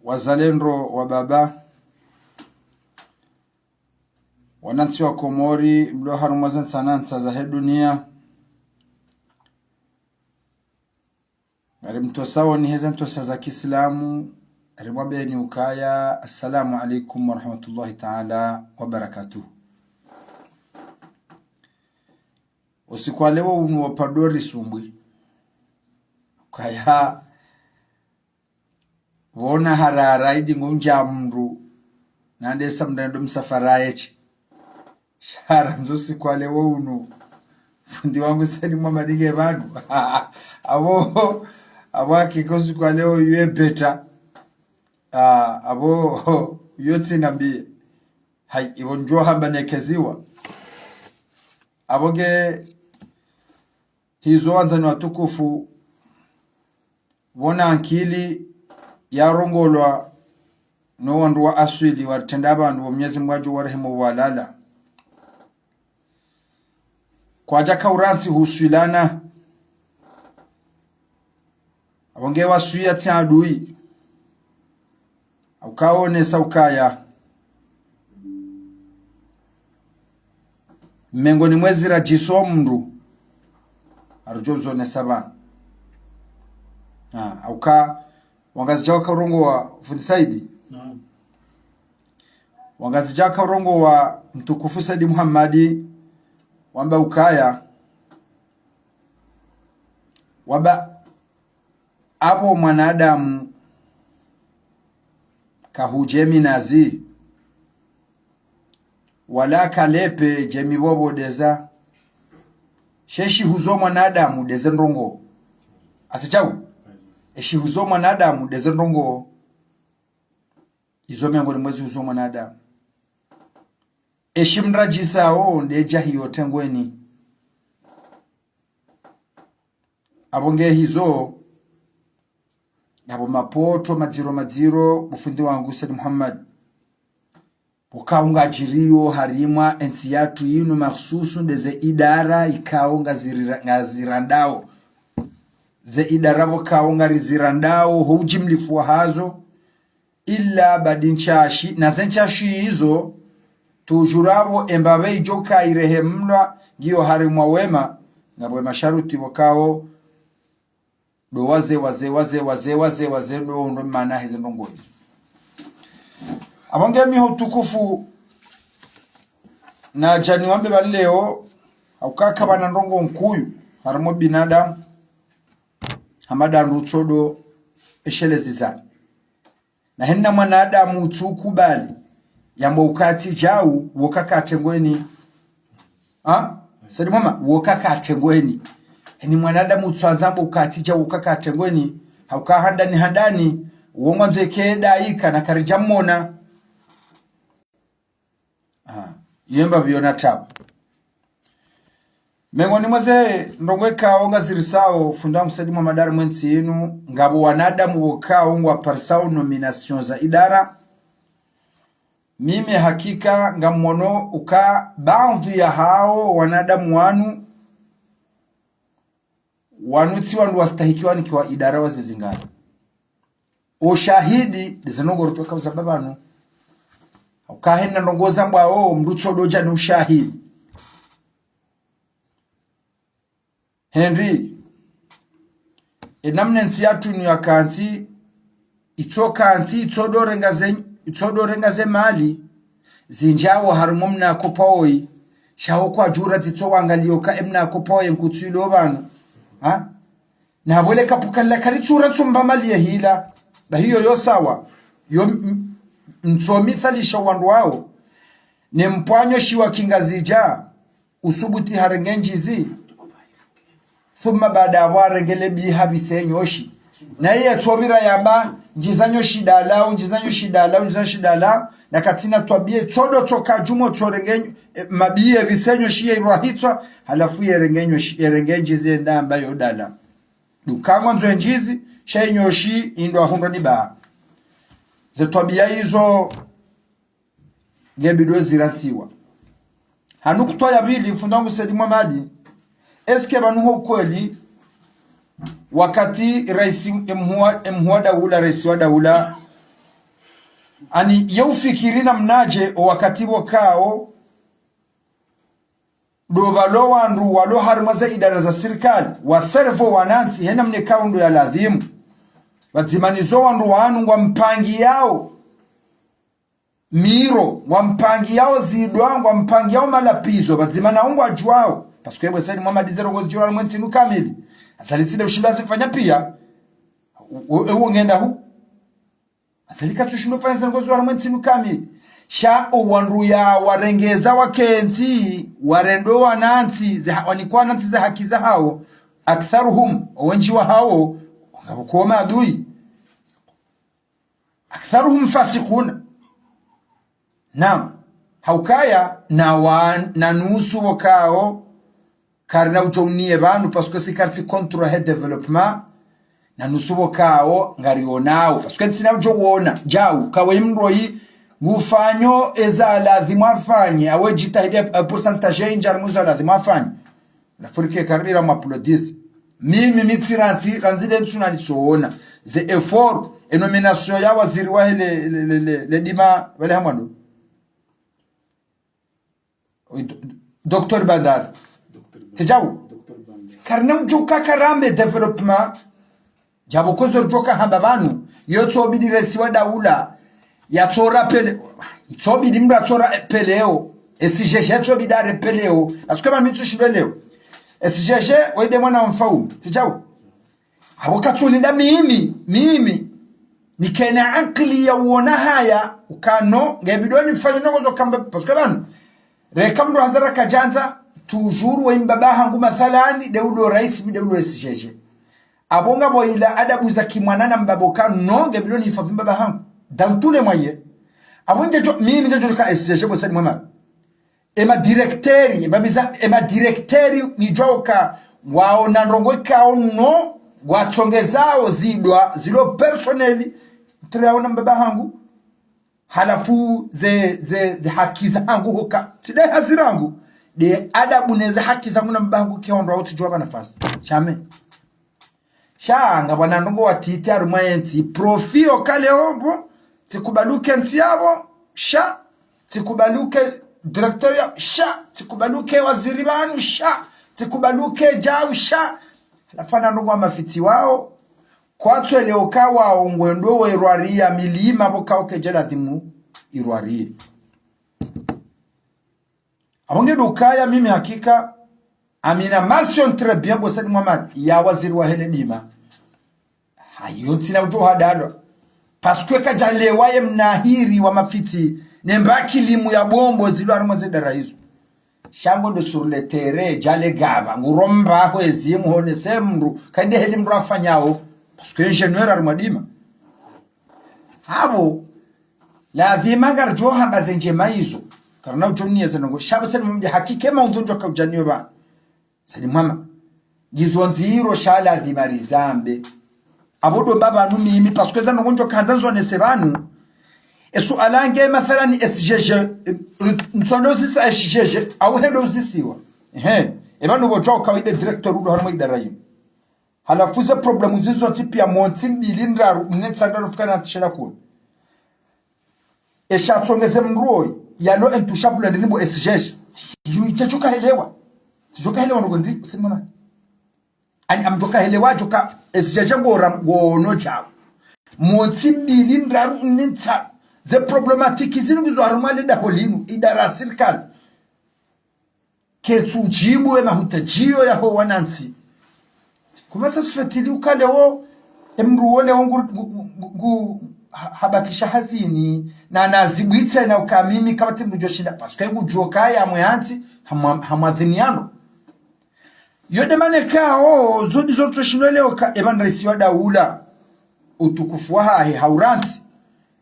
wazalendo wa baba wananchi wa Komori mlo harumazan sanansa za dunia alimtosawo ni heza ntosa za Kiislamu alimwambeni ukaya assalamu alaikum wa rahmatullahi ta'ala wa barakatuh. Usikwalewa unu wapadori sumbwi ukaya wona harara idi ngonja mru nandesa mdando msafara yechi shara mzosi kwalewa unu fundi wangu sani mwamadinge vanu abo akikosi kwa leo yue beta abo yotsi nambie hai ibonjua hamba nekeziwa aboge hizo wanzani watukufu wona ankili ya rongolwa no wandu wa aswili watenda bandu wa Mwenyezi Mungu warehemu walala kwa jaka uransi huswilana abonge wasuya tiadui aukaone saukaya mengoni mwezi rajiso mndu arjozo ne saban auka wangazi jawa kaurongo wa fundi Saidi wangazi jawa kaurongo wa mtukufu Saidi Muhammadi wamba ukaya waba abo mwanadamu kahujemi nazi wala kalepe jemi bobo deza sheshi huzo mwanadamu deze ndongo atichau eshi huzo mwanadamu deze ndongo izo miongoni mwezi huzo mwanadamu eshi mrajisa o ndeja hiyo tengweni abonge hizo yabo mapoto maziro bufundi wangu Said Muhammad ukaunga jirio harimwa ensi yatu yinu mahsusu ndeze idara ikaunga zirandao ze idara bokaunga rizirandao hujimlifu hazo illa badinchashi na zenchashi hizo tujurabo embabe ijoka irehemna giyo harimwa wema na bwe masharuti bokao do waze ndo maana hizo ndongo hizo abonge mi hutukufu na jani wambe baleo aukaka bana ndongo nkuyu harimo binadamu hamada rutsodo eshelezizana na henna mwanadamu utukubali yambo ukati jau wokaka tengweni Saidi mama wokaka tengweni ni mwanadamu utsanzambo ukati jau wokaka tengweni hauka handani uongonze keda ika na karijamona yemba biona tabu mengoni mwaze ndongweka onga zirisao fundangu Saidi Muhammad mwensi yenu ngabo wanadamu wokao ngwa parsao nomination za idara mime hakika ngamono uka baadhi ya hao wanadamu wanuti wandu wastahikiwa nikiwa idara wazizingana ushahidi dizanongo rutoka uzababanu ukahenda ndongoza mbao mducho doja ni ushahidi Henry enamne nsi yatu ni yakanti itoka anti itodorengaze mali zinjawo harumumna kopoi shaho kwa jura zito wangalioka emna kopoi nkutsuilo banu na bole kapukalla kalitsura tsumba mali ya hila bahiyo yo sawa yo msomithali shawandu wao ni mpwanyo shiwa kingazija usubuti harengenjizi thumma baada warengele biha bisenyoshi na iya tobira yamba njizanyo shidalao na katina twabie todo toka jumo torengenyo mabie bisenyo shiye irwahitwa halafu yerengenjizi ndamba yodala dukango nzwenjizi shenyoshi indo ahundo niba ze twabia hizo gebido zirantiwa hanukutoya bili fundangu Saidi Muhammad eske banuho kweli wakati rais emhuwa daula rais wa daula ani yeufikirina mnaje wakati wakao dovalo wandu walo harmaza idara za serikali waservo wanansi hena mne kaundo ya ladhimu wazimanizo wandu wanu wa mpangi yao miro wa mpangi yao zidwa wa mpangi yao malapizo wazimana ungu ajuao pasuko yebo sani Muhammad zero gozi jura mwensi nukamili asaliside ushindo zifanya pia ewo ngenda hu asalika tushindo fanya zero gozi jura mwensi nukamili sha wandu ya warengeza wakenzi warendo wanansi wanikuwa nansi za haki za hao aktharuhum wenji wa hao ngabukoma adui aktharuhum fasiquna na haukaya na nusu wakao karna ujounie bandu paske si karti contre head development na nusu wakao ngarionao paske sina ujouona jau kawe mroi mufanyo eza lazima afanye awe jitahidia pourcentage injar muzo lazima afanye la furike karira maplodis mimi mitiranti ranzide tsunali soona ze effort et nomination ya waziri wa le dima wale hamando Dr. Bandar tijau karna mjuka karambe development jabo kozo joka hamba banu yoto bidi resiwa daula ya tora pele itobi dimra tora peleo esijeje to bidare peleo asukema mitu shibeleo esijeje wede mwana mfau tijau hawakatulinda mimi nikena akli ya uona haya ukano ngebidoni fanya nogo kamba paskabanu rekamdo hadara kajanza tujuru wa imbaba hangu mathalani deudo rais deudo esijeje abonga boila adabu za kimwanana mbabokano no ngebidoni ifadhi mbaba hangu dans tous les moyens abonja jo mimi ndio ka esijeje bo sadi mama ema directeur ni joka waona ndongo kao no watongezao zilo personnel tunaona mbaba hangu halafu ze haki zangu hoka tide hazirangu de adabu neze haki zangu na mbaba hangu kiondo au tujua nafasi chame shanga bwana ndongo watiti arumwenzi profio kale ombo tikubaluke nsiabo sha tikubaluke directeur ya sha tikubaluke waziri banu sha tikubaluke jau sha lafana ndongo mafiti wao kwatwe leo kawa ongwendo werwaria milima bokao kejela dimu irwarie abonge dukaya mimi hakika amina mention très bien bosani Muhammad ya waziri wa hele dima hayo tina ujo hadalo parce que kajalewa ye mnahiri wa mafiti nembaki limu ya bombo zilo armoze daraizo shango de sur le terrain jale gaba nguromba ho ezimu hone semru kande helimru afanyao parce que ingénieur armadima habo lazima garjo hamba zenje maizo karna ujoni yezengo shaba sen mumje hakike maudhunjo ka ujaniyo ba sani mama gizonziro shala dhimarizambe abodo baba numi imi parce que zano ngonjo kanzanzo nesebanu esu alange mathalan SGG nsono sisa SGG au helo zisiwa ebanu bojo kawaida director udo harmo idarayi halafu za problemu zizo tipi ya monti mbilindra mnetsandaro fukana tishela ko eshatsongeze mroi yalo intouchable ndinibo SGG yichachoka helewa tijoka helewa ngondi usimama ani amjoka helewa joka SGG ngora ngono chao monti mbilindra mnetsa ze problematiki zingizo arumale da holinu idara serikali ketujibu ema hutajio ya ho wanansi kumasa sifetili ukale wo emruone wangu habakisha hazini na nazibwitse na ukamimi kama timu joshinda paske ngujoka ya mwanzi hamadhiniano yode manekao zodi zoto shinweleo ka eban raisi wa daula utukufu wa hauransi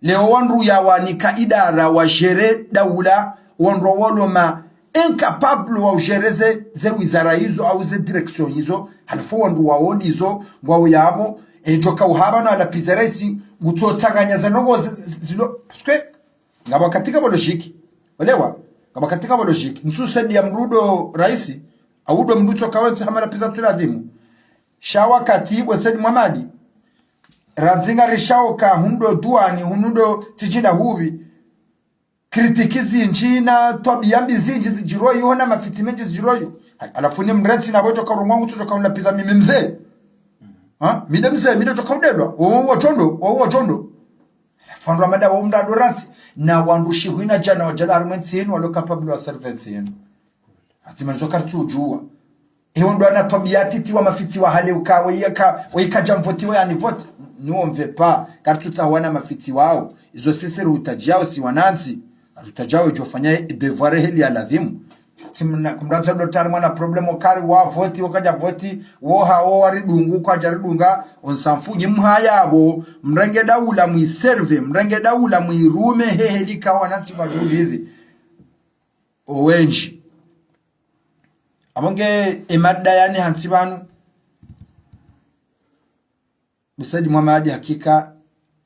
leo wandu ya wanika idara wa jere daula wandu waloma incapable wa ujereze ze wizara hizo au ze direction hizo halafu wandu waoni hizo ngwao yabo joka uhaba na lapizeresi gutotanganya zanogo zilo parce ngaba katika bolojiki olewa ngaba katika bolojiki nsusedi ya mrudo raisi audo mbuto kawenzi hamala pizza tuladimu shawa kati wesedi Muhammad ranzinga rishaoka hundo duani hundo tijina hubi kritikizi njina tobiambi zinji zijiroyo hona mafitimenji zijiroyo alafuni mreti na bojo karumwangu tutoka unapiza mimi mzee mide mzee mide toka udedwa owo chondo fandu amada wa umda doranti na wandushi huina jana wajala argumenti yenu walo capable wa servants yenu atimanzo kartu ujua hiyo ndo anatobia titi wa mafiti wa hale ukawe yaka jamvoti wa yani vote nous on veut pas car tout ça wana mafiti wao izo sisi rutajao si wananzi rutajao jofanya devoir hili ya ladhimu simna kumraza dotari mwana problemo kari wa voti wakaja voti wo hao waridungu kwa jaridunga onsamfunyi mhayabo mrenge daula muiserve mrenge daula muirume hehelika wananzi majuli hivi owenji amonge emada yani hansibanu Bisadi Muhammad hakika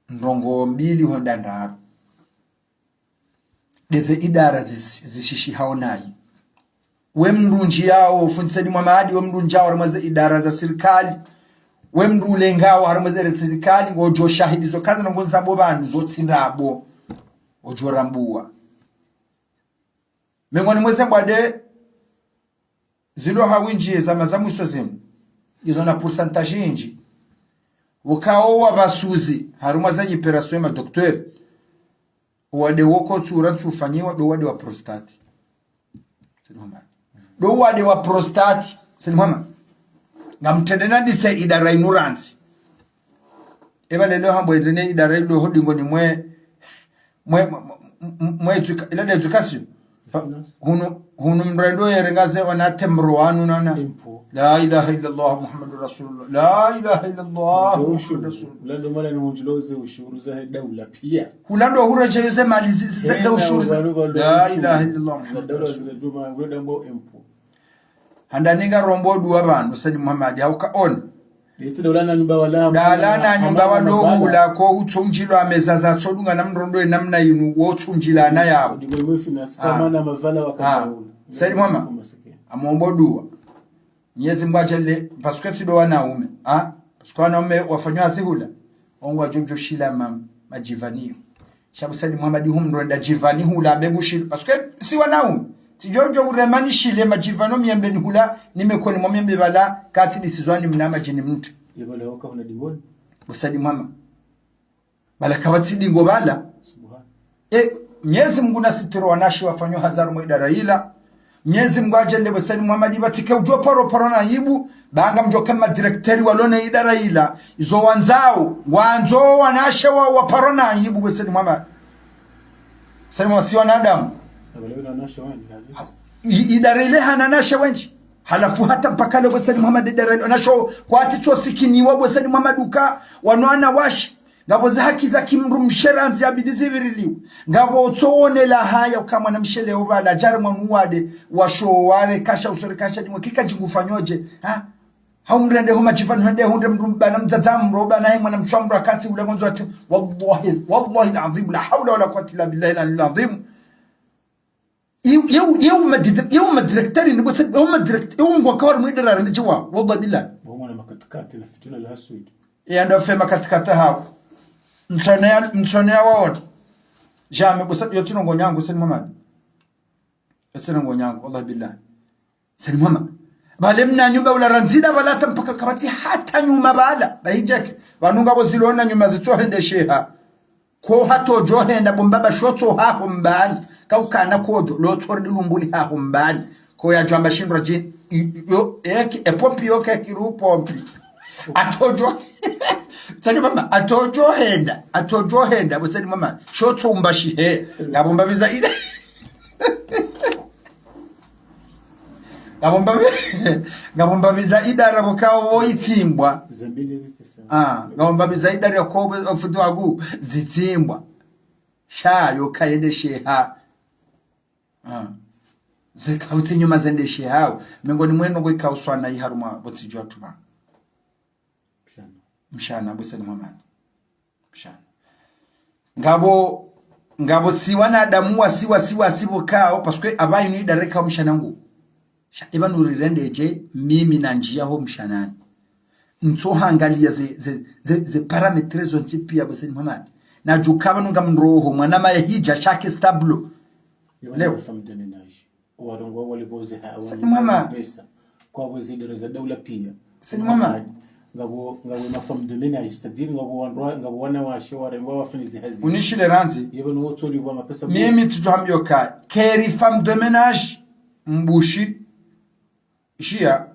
ndongo mbili honda ndaru deze idara zishishi haonai we mrunji yao fundisadi Muhammad we mrunji yao haramaze idara za serikali we mrule ngao haramaze serikali ngojo shahidi zo kaza ngonza bo bantu zotsindabo ojo rambua mengoni mweze mbade zilo hawinji za mazamu isozimu izo na pourcentage inji wakao wabasuzi haruma zanyi operation ma docteur wade woko tsura tsufanyiwa do wade wa prostate sinoma do wade wa prostate sinoma ngamtendena dise idara ignorance eba lelo hambo idene idara ido hodingo ni mwe ila education hunu mrendo yerengaze wana temro wanu nana la ilaha illa Allah Muhammadur Rasulullah la ilaha illa Allah Muhammadur Rasulullah ulando mala ni mjiloze ushuru za daula pia ulando huraje yose mali za ushuru la ilaha illa Allah Muhammadur Rasulullah handaninga rombo du abantu sadi Muhammad hauka on dalana nyumba walohula ko utsumjilo amezaza tsodunga namrondo namna yinu wo tsumjila na yabo sadi mama amomboduwa nyezi mbajele parce que do wanaume parce que wanaume wafanywa zihula ongwa jojo shila majivanio shabu sadi Muhammad humronda jivani hula begushila parce que si wanaume tijojo uremani shile majivano miembeni hula nimekoni mwembe bala kati disizwani mnama jini mtu yebale waka huna dimoni usadi mama bala kabati dingo bala Mwenyezi Mungu nasitiro wanashi wafanywa hazaru mwidara ila Mwenyezi Mungu ajele wasadi Muhammad batike ujua paro na hibu banga mjo kama direkteri walone idara ila izo wanzo wanashe wa paro na hibu wasadi Muhammad sadi wasi wanadamu idara ile hananashe wenji halafu hata mpaka leo wasadi Muhammad idara ile anasho kwa atito sikini wa wasadi Muhammad uka wanwana washi ngabo za haki za kimrumsheranzi abidizi viriliu ngabo otone la haya kama na mshele obala jarma nuwade washo wale kasha usore kasha dimwe kika jingufanyoje haumrende homa chifanu hende hunde mbana mzazamu roba na hema na mshambra kati ule mwanzo ati wallahi alazim la hawla wala quwwata illa billahi alazim يوم الدكتورين نقول يوم الدكتور يوم وكار ميدر على الجوا والله بالله وما مكتكات الفتنة الأسود يعني في مكتكات هاو مشانيا واود جامع بس يوتينو غنيان بس المهم يوتينو غنيان والله بالله سلمما balemna nyumba ula ranzida wala tampaka kabati hata nyuma bala bayijek banunga bozilona nyuma zitsohende sheha ko hato johenda bombaba shotso haho mbani kaukana kodo lotsori lumbuli haho mbani ko ya jamba shindwa jin yo epompi yoke kiru pompi atojo sani mama atojo henda bosani mama shotso mbashi he ngabombabiza ide ngabombabiza idara bokao itimbwa ngabombabiza idara yakobo ofudwagu zitimbwa shayo kayende sheha zekauti nyuma zende sheha mengoni mweno gwikauswana iharuma botijwa tuma mshana bosani mama mshana ngabo siwana adamu wasibokao parce que abayi ni idara ka mshana ngo iba nurirendeje mimi na njia ho mshanani ntohangalia ze parametres zonti pia boseni Muhammad na jukaba nunga mroho mwana ma hija shake stablo leo famdeni naji warongo wale boze hawa pesa kwa waziri za dawla pia seni Muhammad ngabo mafamdeni naji stadiri ngabo wana washe warengo wafanizi hazi unishile ranzi yebo no toli kwa mapesa mimi tujohamyoka keri femme de ménage mbushi shia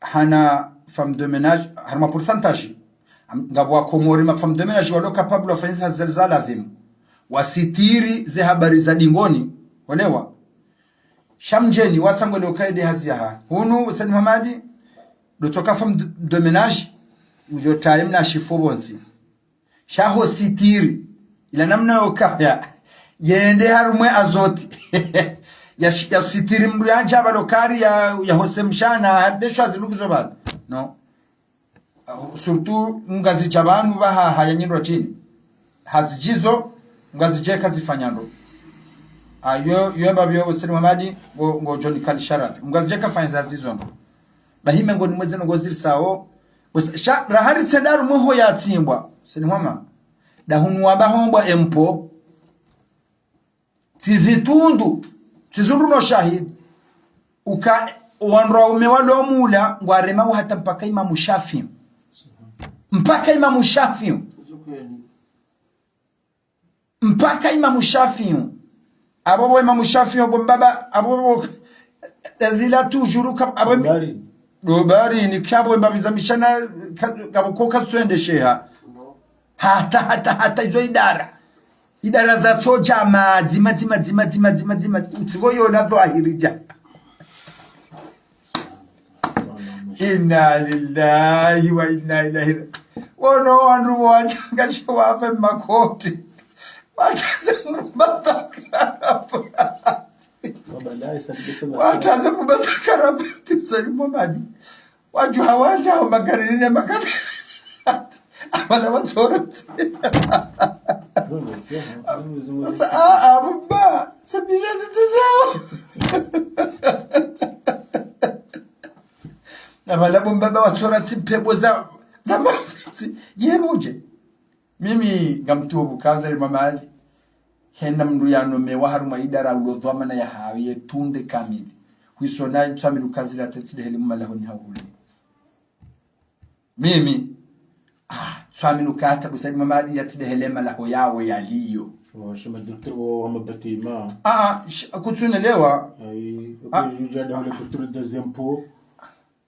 hana femme de ménage harma pourcentage ngabwa komori ma femme de ménage walo capable of fanya zalzala adhimu wasitiri ze habari za dingoni olewa shamjeni wasangole ukaide haziha hunu Said Muhammad dotoka femme de ménage ujo time na shifobonzi shaho sitiri ila namna yokaya yende harumwe azoti ya sitiri mru yanja balokari ya hosemshana besho azilugizo bad no surtout ngazi chabanu baha hayanyindwa chini hazijizo ngazi jeka zifanyando ayo babyo Said Muhammad ngo John Kalsharat ngazi jeka fanya zazizo bahime ngo nimweze ngo zirisawo rahari tsedaru muho yatsimbwa Said Muhammad dahunu wabahombwa empo tizitundu tizundu no shahidi uka wanro umewalo mula ngwarema hata mpaka Imam Shafi'i abo Imam Shafi'i bombaba abo azila toujours abo dobari ni kabo mbamizamishana kabokoka twende sheha hata izo idara za toja mazima utivoyo nazo ahirija inna lillahi wa inna ilaihi wono wandu wachangasha wafe makoti wataze kubasakara Said Muhammad waju hawanja magarini makati abana batorotse baba sabira zitazao abala baba batorotse pebo za mafiti yebuje mimi ngamtubu kaza Muhammad henda mndu yanome wa haruma idara ulodhama na ya hawe tunde kamili huisona tsamilu kazi la tetsi heli mumalaho ni hawuli mimi swaminu kata Said Muhammad yatide helema laho yawe yaliyo shema doktor wa mabatima kutunelewa ukijada wale kutura dezempo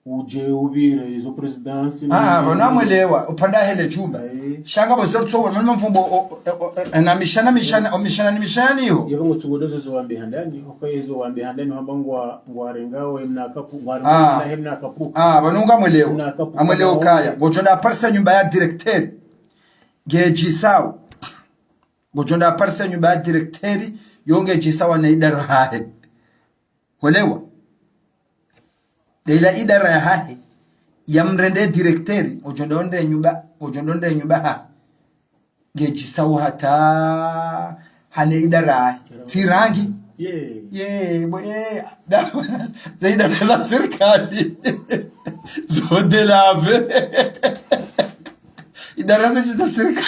uje ubire izo presidency wanamwelewa upanda hele chumba shanga bozorto wana mfumbo na mishana niyo yebo ngutsugodozo zo wambe handani okayezo wambe handani habangwa ngwarengao emna kapu hemna kapu banunga mwelewa amwelewa kaya gojonda aparsa nyumba ya directeur gejisao gojonda aparsa nyumba ya directeur yonge jisawa na idara hahe welewa Deila idara ya hahe ya mrende directeri ojondonde nyumba ha gejisawa hata hane idara tirangi za idara za serikali zode lave idara za serikali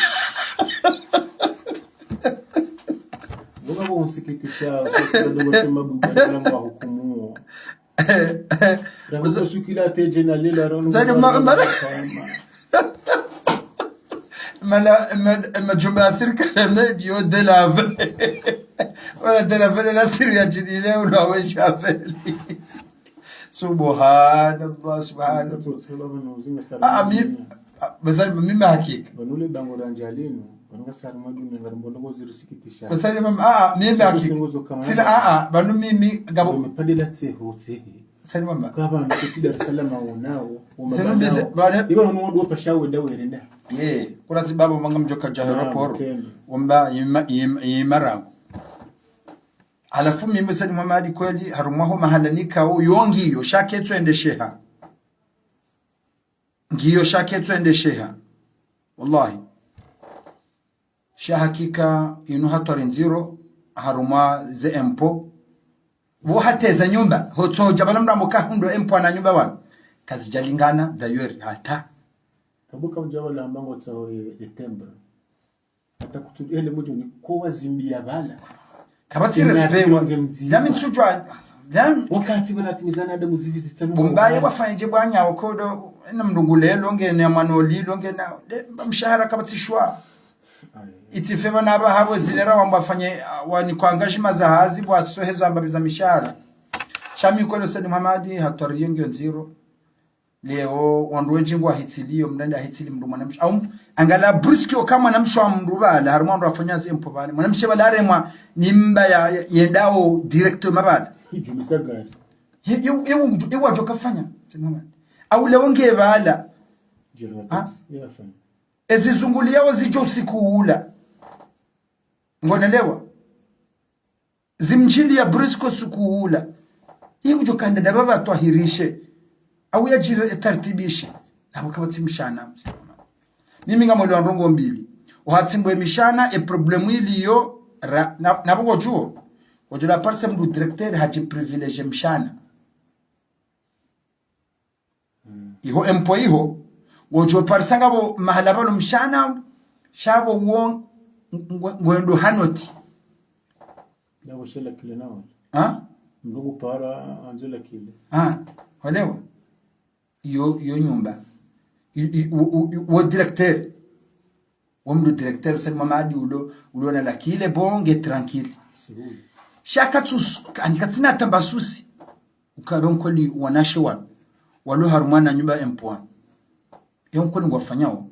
Mungu unsikitisha kwa ndogo sema bugana kwa hukumu Rago sukila teje na lela rono ma jumba serikali medio de lave wala de lave la siria jidile unawe shafeli subhanallah mimi hakika banule bango ranjalino banga sarmadu ngarombondo zirisikitisha basali mimi hakika sila banu mimi gabo mpadela tsehe sali mama kaba mtisi Dar es Salaam wonao ibo no ndo pashawe dawerenda kurati baba manga mjoka jahero wamba yimara alafu mimi Said Muhammad kweli harumaho mahalanika yongi hiyo shake twende sheha ngiyo shake twende sheha wallahi sha hakika inu hatari nziro haruma ze empo wo hateza nyumba hoto jabala mrambo ka hundo empo na nyumba wan kazi jalingana dayori hata tabuka mjawala mbango tsao September hata kutuende mujo ni kwa zimbia bala kabati respewa yami nsujwa yami wakati banatimizana adamu zivizitsa mbaye bafanye bwanya okodo na mndungulelo ngene amanoli ngene mshahara kabati shwa itifema naba habo zilera wambafanye wani kwangashima za hazi bwa tsohezo ambabiza mishahara shami kono sadi Muhammadi hatori ngyo nziro leo wanduwenji ngwa hitiliyo mndanda hitili mndu mwanamsha au angala bruskio kama namshwa mrubala harumando afanyazi empo bale mwanamsha balare mwa nimba ya yendao director mabala hijo misagari ewa joka fanya sinoma au lewonge bala yafanya ezizungulia wazijo usikuula ngonelewa zimjili ya brisco sikuula hiyo jo kandida baba twahirishe au yajira tartibishe nabo kabatsi mishana mimi ngamolo ndongo mbili uhatsimbo emishana e problemu iliyo nabo gojuo ojula parse mdu directeur haji privilege mishana iho empo iho gojo parse ngabo mahala balo mishana shabo won ngwendo hanoti nabo shela kile nawo ndugu para anzela kile walewa yo nyumba wo directeur wo mdu directeur sen Mamadi ulo na lakile bonge tranquille shaka tus andikatina tambasusi ukabe nkoli wanashe walo harumana nyumba M1 iyo nkoli ngwafanyao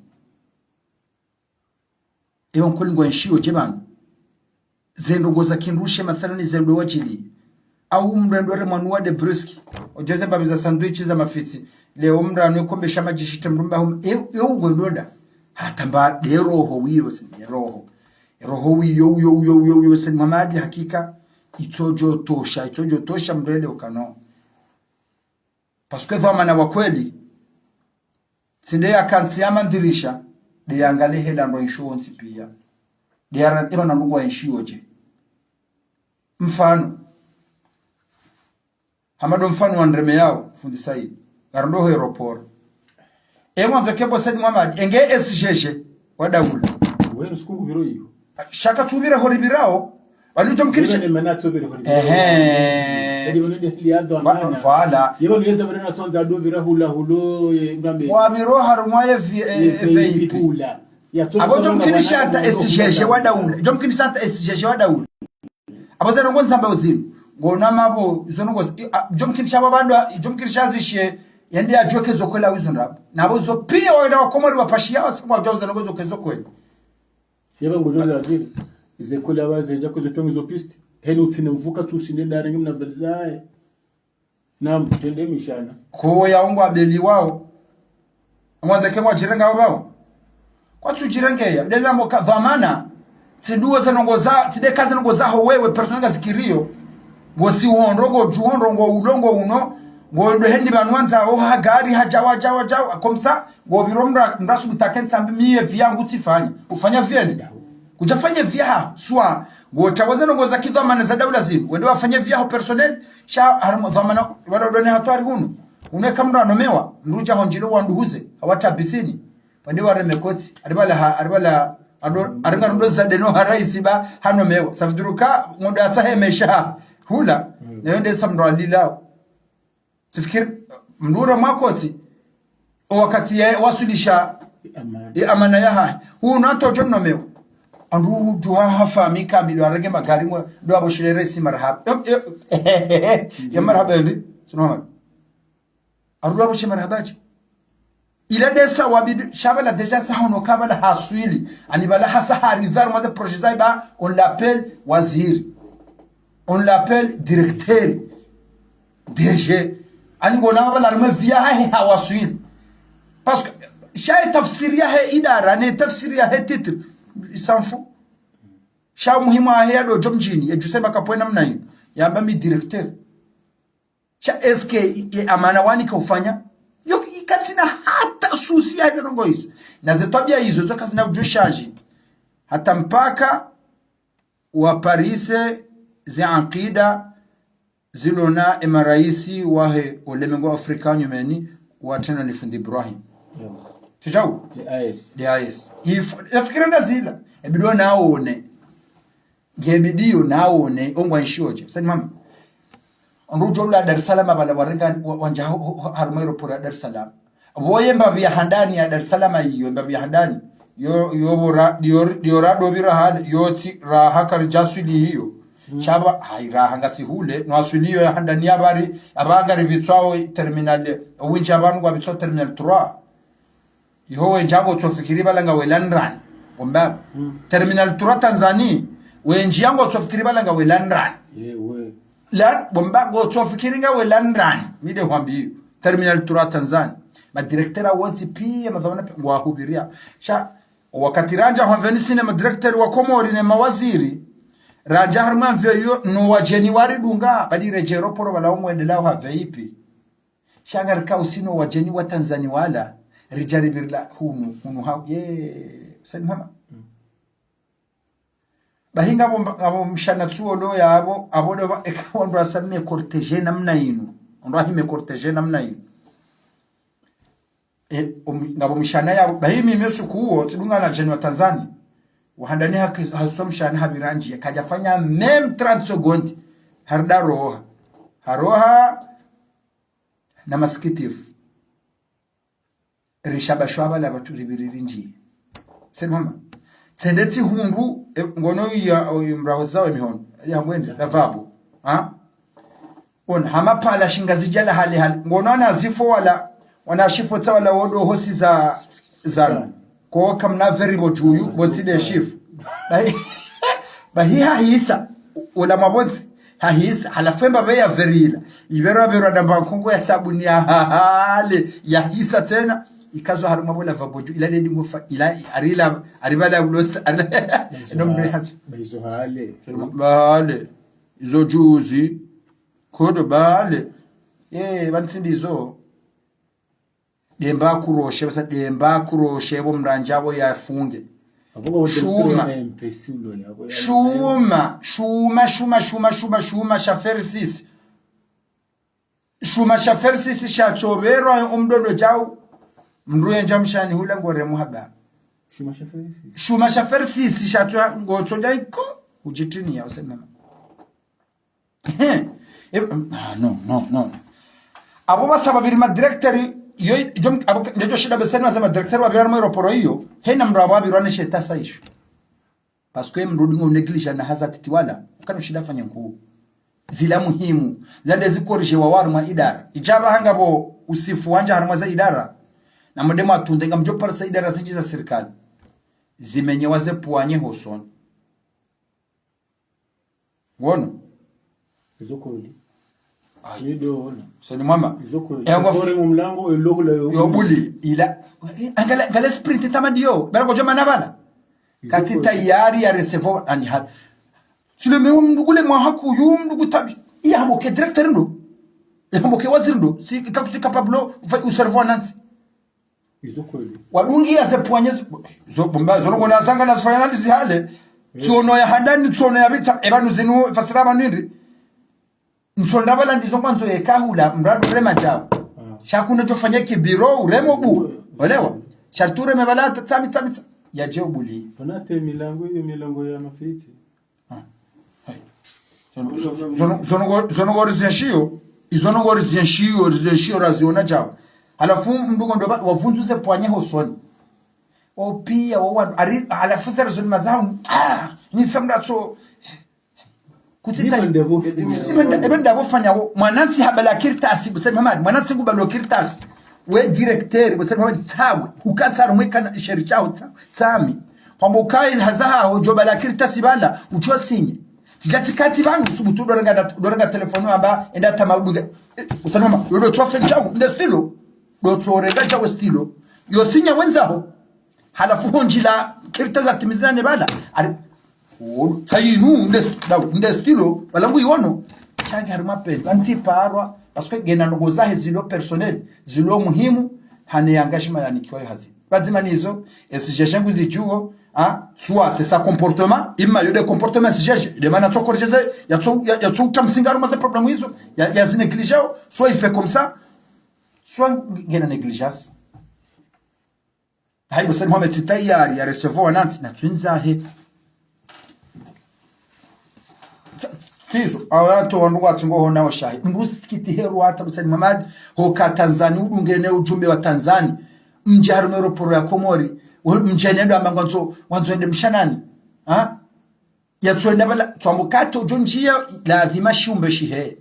iyo nkoli ngwanshio jebana zendo goza kindushe mathalani zendo wajili au mrandore mwanua de briski ojoze babiza sandwich za mafiti leo mrano kombesha majishite mrumba yo gondoda hatamba de roho wiyo sin roho wiyo sin Mamadi hakika itojo tosha mrele ukano parce que dhama na wakweli sinde akanti amandirisha de yangale hela ndo insurance pia de yarantima na ndugu wa insurance mfano hamado mfano wandreme yao fundi Said garondo aeroport mwanzo kebo Said Muhammad enge SGG wadaula wewe usikungu biro hiyo shaka tubira horibirao walicho mkirisha ni manato biro horibirao ndi bonende liado amana wala yebo niweza bana sonza do bira hula hulo ngambe wa biro harumwaye VIP abo mkirisha hata SGG wadaula mkirisha hata SGG wadaula abazana ngonza mba uzimu ngona mabo izonongoza jomkirisha babando jomkirisha zishe yende ajokezo kwela wizo ndabo nabo zo pia wenda wakomori bapashia wasikwa jauza ngozo kezo kwela yeba ngojoza ajiri izekola abaze nja kuzo tongizo piste heli utsine mvuka tushinde ndare ngimna valizaye nam tende mishana ko yaongo abeli wao mwanza kemwa jirenga wao kwa tujirengeya dela mo dhamana siduwa zanongoza tidekaza nongoza ho wewe personal zikirio wosi uonrogo juonrongo ulongo uno ngondo hendi banwanza o hagari hajawa komsa ngo biromra ndasu butakensa miye vyangu tifanya ufanya vyende kujafanya vya swa ngo tawazana ngo za kidhamana za daula zinu wende wafanye vya personnel sha harmo dhamana wala doni hatari hunu uneka mra nomewa nduja honjilo wanduhuze hawata bisini wende waremekoti aribala aringa ndo za deno haraisi ba hanomewa safiduruka ngondo atahemesha hula nende samro lilao tufikiri mdura mwakoti wakati wasulisha amana ya hai huu nato jonno mew andu duha hafami kamili warege magari mwa ndo aboshirere si marhaba ya marhaba ndi sunoma ardu aboshi marhabaji ila desa wabid shabala deja sahono kabala haswili ani bala hasahari dhar mwa projet zaiba on l'appelle wazir on l'appelle directeur DG ani gona bala arma via hawaswili parce que shay tafsiri ya idara ne tafsiri ya titre isanfu sha muhimu ya do jomjini ejusema kapwena mna hiyo yamba mi directeur sha SK amana wani kaufanya yo ikatina hata susi ya nongo hizo na zetabia hizo zo kazi na ujoshaji hata mpaka wa Paris ze aqida zilona emaraisi wahe olemengo Afrika nyumeni watena ni fundi Ibrahim tijau DIS ifikira ndazila ebido naone ngebidio naone ongwa nshoje sani mama onrujo la Dar es Salaam bala warenga wanja harumero pora Dar es Salaam boye mbabi ya handani ya Dar es Salaam iyo mbabi ya handani yo bora diora dobira hal yoti ra hakar jasuli hiyo chaba haira hangasi hule no asuliyo ya handani ya bari abangari bitwao terminal winja abantu kwa bitwao terminal 3 iho njango tofikiri balanga welandran bomba terminal 3 Tanzania wenji yango tofikiri balanga welandran we la bomba go tofikiri nga welandran mide hwambi terminal 3 Tanzania ma directora wonti pia madhamana wa hubiria sha wakati ranja hwamveni sinema director wa Komori ne mawaziri ranja harma mveyo no wa January dunga badire jeroporo wala umwendelao haveipi shagar ka usino wa January wa Tanzania wala rijari birla hunu ha sani mama bahinga abo mshana tuo lo yabo abodo ekawondo asame cortege namna inu ndo ahime cortege namna inu ngabo mshana yabo bahimi mesu kuo tudunga na January Tanzania wahandani hasomshana habiranji yakajafanya mem 30 seconds harda haroha na maskitifu rishaba shwaba la batu libiririnji sema mama tendeti humbu ngono ya mrahoza wa mihono ya ngwende lavabo hama pala shingazi jala hali ngono na zifo wala wanashifo tawala wodo hosi za kwa kamna very bojuyu bonside shifu bahi hahisa wala mabonzi hahisa halafemba beya verila ibero damba kongo ya sabuni ya hale ya hisa tena ikazo haruma bola vaboju ila dedi ngofa ila aribala ulosta nombre hatu baizo hale izo juzi kodo bale bansindi izo demba kuroshe bo mranjabo yafunge shuma shaferi sisi shatobero umdodo jau mruye njamshani hule ngore muhaba shuma shaferi sisi shatwa ngotonja iko ujitini ya usema no abo basababiri ma director yo jom njojo shida beseni wasema director wa birano aeroporo hiyo hena mrabo abirane sheta saisho parce que mrudi ngo neglige na hazati tiwala kana shida fanya nkuu zila muhimu zande zikorije wawaru mwa idara ijaba hangabo usifu wanja harumwa za idara na modemo atundenga mjopara sa idara ziji za serikali zimenye waze puanye hoson wono izokoli nido ona so ni mama izokoli ngore mumlango elohula yobuli ila angala sprint tamandio bala ko joma nabala kati tayari ya recevoir ani ha sile me mndugule mwa haku yu mndugu tabi iya mboke directeur ndo ya mboke waziri ndo si kakuti capable u servoir nansi izokoli wadungi ya zepuanye zo bomba zo ngona zanga na zifanya ndizi hale tsono ya handani tsono ya bita ebanu zinu fasiraba nindi nsonda bala ndizo kwanzo ekahula mradu rema jao shakuna tofanya kibiro uremo bu olewa sharture mebala tsami ya jeubuli tonate milango ya mafiti zonogori zenshio raziona jao halafu mdugo ndo wavunduze pwanye hosoni opia wawa halafu sera zoni mazao ni samda to kutita ebenda bofanya mwanansi habala kirtasi busema mama mwanansi ngubalo kirtasi we directeur busema mama tawe ukatsa rumweka sheri chao tsami pambo kai hazaha jobala kirtasi bala ucho sinye tijati kati banu subutu dorenga telefonu amba enda tamabuga busema mama yodo trofe chao nde stilo do tsorenga chao stilo yo sinya wenzaho halafu honjila kirtaza timizina ne bala sayinu nde stilo balangu iwono changi haruma pe bansi parwa parce que gena ngo zahe zilo personnel zilo muhimu hane engagement yanikiwa hazi bazima nizo esijesha nguzijuo soit c'est sa comportement imma yode comportement sijaje de maana to corriger ya to tamsingaru ma problème hizo ya zinegligeo soit il fait comme ça soit ngena négligence hayo sasa Mohamed tayari ya recevoir nanti na twinza he fizo awato wandu watsingo hona washahi mbusikiti heru hata busani Mohamed hoka Tanzania udungene ujumbe wa Tanzania mjaru meroporo ya Komori mjenendo amangonzo wanzoende mshanani yatwenda bala twambukato jonjia lazima shumbe shihe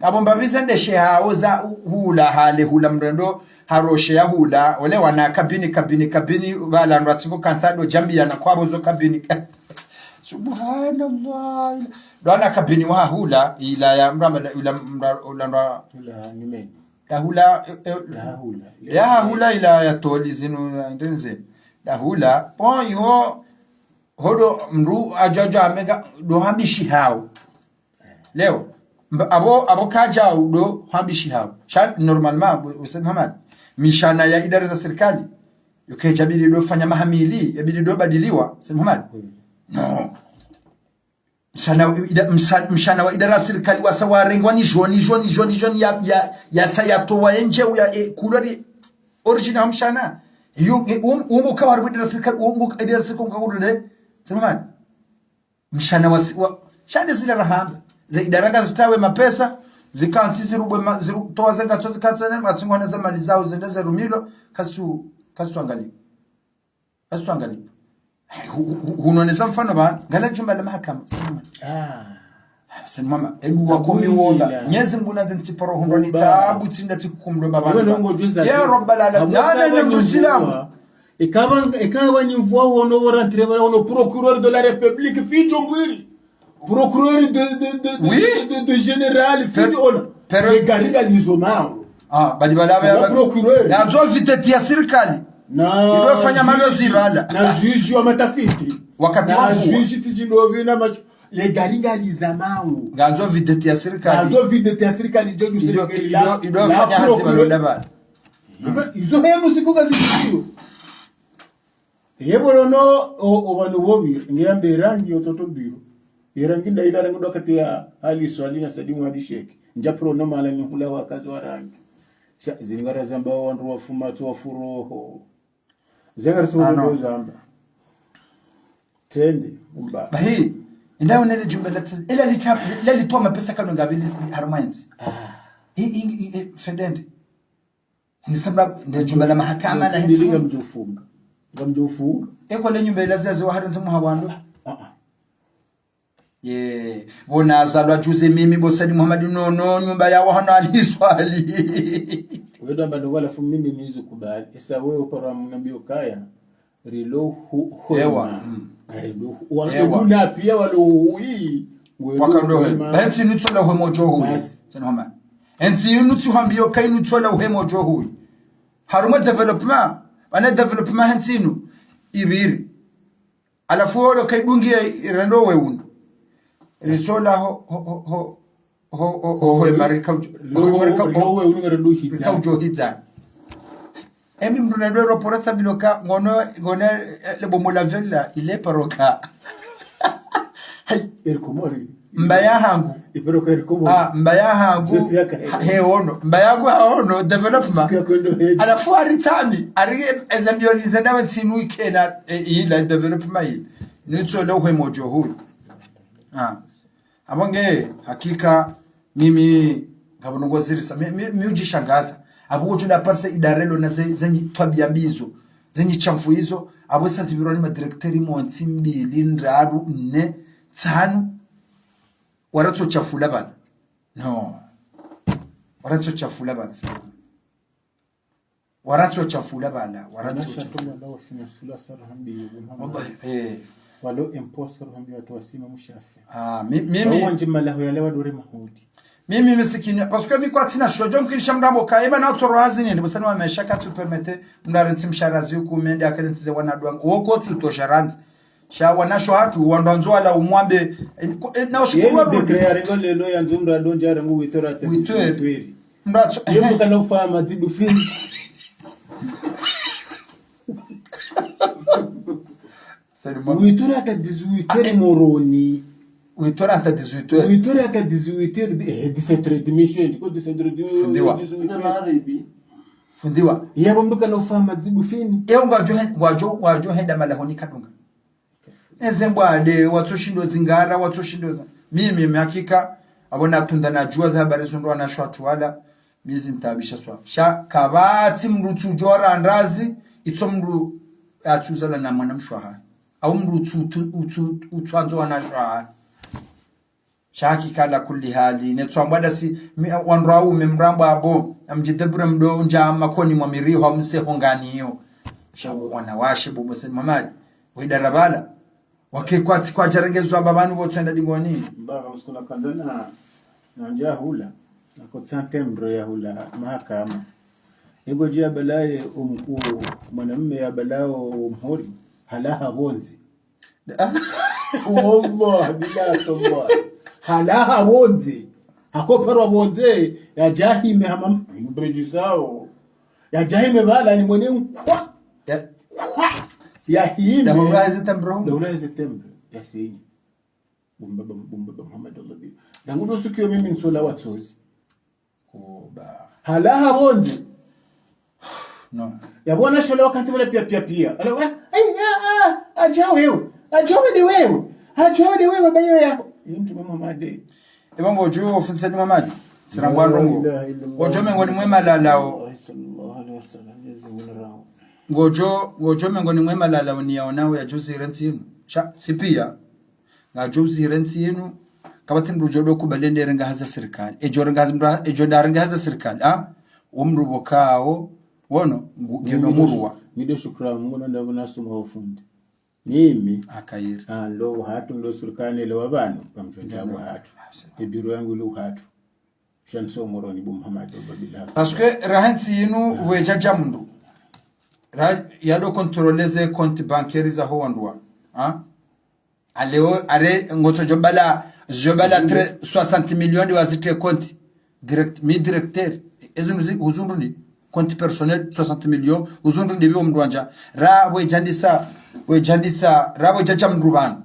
abomba bizende sheha oza hula hale hula mrendo haroshe ya hula wale wana kabini bala ndo atsingo kansado jambia na kwabo zo kabini subhanallah dona kabini wa hula ila ya mrama ila nimeni ya hula ila ya toli zinu ndenze hula bon yo hodo mru ajaja amega do hambishi hao leo abo kaja do hambishi hao sha normalement Ustaz Muhammad mishana ya idara za serikali yokejabili do fanya mahamili yabidi do badiliwa Ustaz Muhammad no mshana wa idara serikali wasawarengwa ni joni ya sayatowa nje ya kulori original mshana umu kawaru idara serikali umu idara serikali ngurule Samahani mshana wa shade zile rahamba za idara gazitawe mapesa zikanti zirubwe toa zenga tozi katsana matsingwana za mali zao zendeza rumilo kasu angali hunoneza mfano ba ngala jumba la mahakama sana mama edu wakomi wonda nyezi nguna ntiporo hundoni tabu tsinda tikumlo babana ya rabbal alamin nana muslimu Ikawa ni mvua wono rentré wono procureur de la République fijo mbiri procureur de général fijo ono gariga lizomao bali bala procureur na zo vitete ya serikali na ndio fanya malozi bala na juge wa matafiti wakati wa juge tijinovi na le gariga lizamao ganzo vitete ya serikali jodu serikali ndio fanya haziba bala izo hemu sikuga zikio Yeborono obanu bobi ngiyambe rangi ototo biro irangi ndaila ngo dokati ya ali swali na sadimu hadi sheki njapro no mala ni hula wakazi wa rangi zingara zamba wandu wafuma tu wafuroho zingara tu ndo zamba tende umba bahi ndawo nele jumbe ila litoma pesa kano ngabili harmanzi fedende ni sababu ndio jumbe la mahakama na hizi mjofunga ngamjofunga eko le nyumba ilazaze wa haranze muhabando bona azalwa juze mimi bosadi Muhammad no nyumba yawo hano aliswali wedo ambando wala fumini nizo kubali esa wewe upara mnambio kaya rilo hewa rilo wana pia walo hii wakadohe bensi nutsola hwemojo huyi sana Muhammad ensi nutsu hambio kai nutsola hwemojo huyi haruma development ana development hansinu ibiri alafu wolo kaidungia rendo weunu risola ho marika weunu rendo hita hita emi mrendo roporata biloka ngone le bomola vela ile paroka Komori mbaya hangu iperoka Komori mbaya hangu heono mbaya hangu haono development alafu aritami ari ezambionize nawe tinu ikena ila development ile nitsolo hwemojo huyu abonge hakika mimi ngabonongozirisa miujishangaza abo junda parse idarelo na zenyi twabia bizo zenyi chamfu hizo abo sasa zibironi ma directori monti 2 ndaru 4 5 waratso chafula bana no waratso chafula bana waratso chafula bana waratso chafula lao finasula sarhambi wallahi walo imposter hambi watawasima mushafi mimi wanjima lahu yalewa dore mahudi mimi misikini parce que mi kwa tina shojo mkinisha mrambo kaiba na tsoro hazini ndi busana wameshaka tu permete mnarenzi msharazi huku mende akarenzi wanadwanga woko tu tosharanzi sha wanasho hatu wandanzo ala umwambe na ushukuru wa declare ngo lelo yanzu mrado njara ngo witora tweri mracho yebo kana ufama zidu free uitora ka 18 moroni uitora anta 18 uitora ka 18 17 dimension ko 17 fundiwa yabo mbuka no fama dzibu fini wajo henda malahoni kadunga ezembwade watsoshindo zingara watsoshindo mimi hakika abona tunda najua za habari zondo anashwatu wala mizi ntabisha swafu sha kabati mrutu jora ndazi itso mru atuzala na mwana mshwaha au mru utwanzo wanashwaha sha hakika la kulli hali netswambada si wanrau memramba abo amjidabura mdo nja makoni mwamiriho mseho ngani hiyo sha wanawashe bobo sen mamadi wedarabala wakikwati kwa jarengezwa babanu botenda dingoni mbaka usikuna kandana na njia hula na kotsantembro ya hula mahakama ego jia balaye umkuu mwanamume ya balao umhori halaha bonzi wallah bila tobwa halaha bonzi hakoperwa bonze ya jahime hamam mbejisao ya jahime bala ni mwene kwa ya hime da ulaze tembro ya sinyi bumba Muhammad Allah bi dangudo sukio mimi nsola watsozi kuba halaha bonzi no yabona shole wakanzi wala pia ala ajao wewe bayo yako mtu Muhammad ibambo jo ofisa ni Muhammad sirangwa ndongo gojo mengoni mwema lalao sallallahu alaihi wasallam yazimurao gojo mengoni mwema lalao ni yaonao ya juzi rentinu cha sipia nga juzi rentinu kabati mrujodo kubalende renga haza serikali ejo darenga haza serikali umrubo kao wono ngeno murwa nido shukrani Mungu ndo nasoma ufundi mimi akaira ndo hatu ndo serikali ile wabano kamchonjabo hatu ibiro yangu ile hatu shanso moroni bu Muhammad babila parce que rahanti yinu wejaja mundu yado contrôler compte bancaire za ho ndwa aleo are ngoto jobala 60 millions de wazite compte direct mi directeur ezunuzi uzundundi compte personnel 60 millions uzundundi biwo mndwanja wejandisa rabo jaja mndubana